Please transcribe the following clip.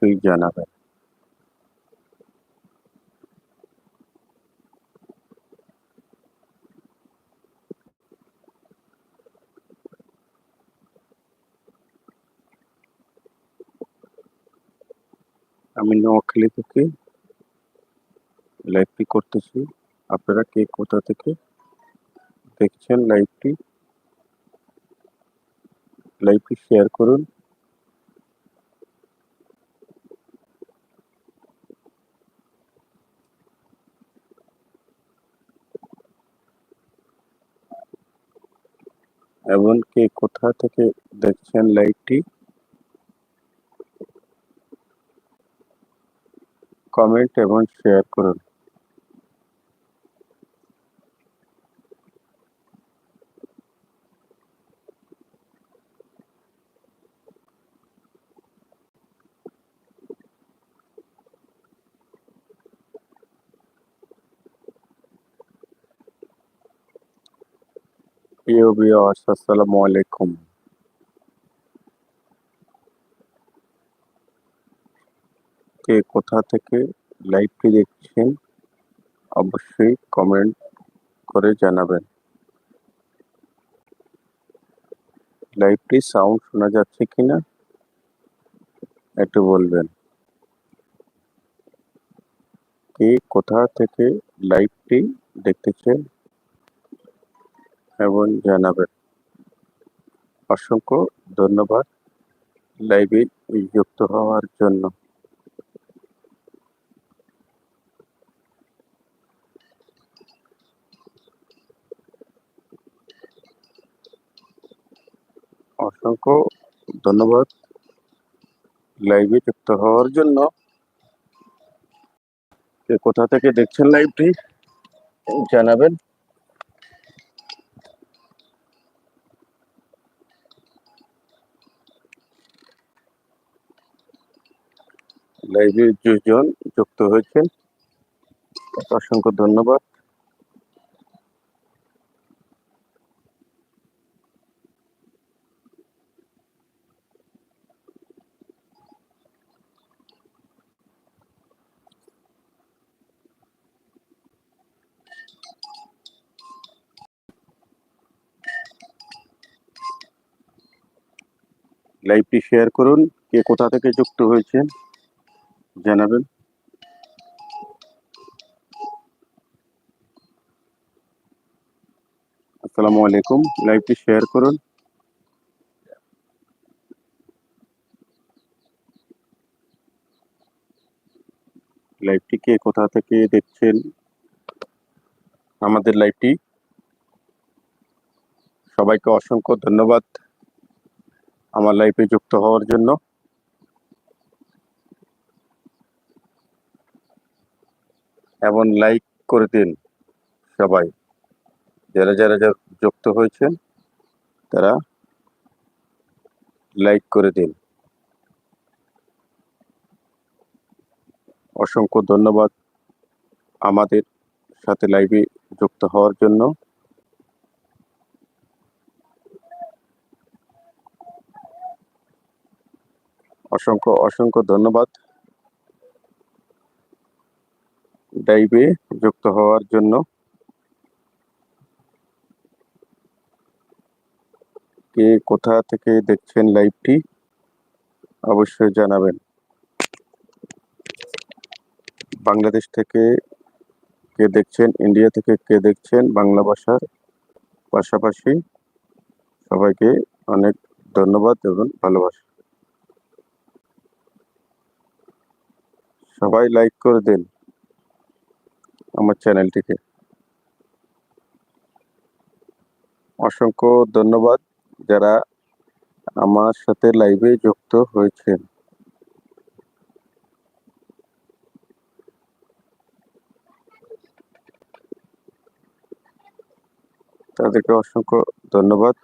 অবশ্যই জানাবেন। আমি নোয়াখালী থেকে লাইভটি করতেছি। আপনারা কে কোথা থেকে দেখছেন লাইভটি শেয়ার করুন। এবং কে কোথা থেকে দেখছেন লাইভটি কমেন্ট এবং শেয়ার করুন। প্রিয় ভিউয়ার্স, আসসালামু আলাইকুম। কে কোথা থেকে লাইভটি দেখছেন অবশ্যই কমেন্ট করে জানাবেন। লাইভটি সাউন্ড শোনা যাচ্ছে কিনা একটু বলবেন। কে কোথা থেকে লাইভটি দেখতেছেন এবং জানাবেন। অসংখ্য ধন্যবাদ লাইভে যুক্ত হওয়ার জন্য। অসংখ্য ধন্যবাদ লাইভে যুক্ত হওয়ার জন্য। কে কোথা থেকে দেখছেন লাইভটি জানাবেন। লাইভে দুজন যুক্ত হয়েছেন, অসংখ্য ধন্যবাদ। লাইভটি শেয়ার করুন। কে কোথা থেকে যুক্ত হয়েছেন জানাবেন। আসসালামু আলাইকুম। লাইভটি শেয়ার করুন। লাইভটি কে কোথা থেকে দেখছেন আমাদের লাইভটি। সবাইকে অসংখ্য ধন্যবাদ আমার লাইভে যুক্ত হওয়ার জন্য। এবং লাইক করে দিন সবাই। যারা যারা যুক্ত হয়েছেন তারা লাইক করে দিন। অসংখ্য ধন্যবাদ আমাদের সাথে লাইভে যুক্ত হওয়ার জন্য। অসংখ্য অসংখ্য ধন্যবাদ লাইভে যুক্ত হওয়ার জন্য। কে কোথা থেকে দেখছেন লাইভটি অবশ্যই জানাবেন। বাংলাদেশ থেকে কে দেখছেন, ইন্ডিয়া থেকে কে দেখছেন, বাংলা ভাষার পাশাপাশি সবাইকে অনেক ধন্যবাদ এবং ভালোবাসা। সবাই লাইক করে দিন আমার চ্যানেলটিকে। অসংখ্য ধন্যবাদ যারা আমার সাথে লাইভে যুক্ত হয়েছেন। তাদেরকে অসংখ্য ধন্যবাদ।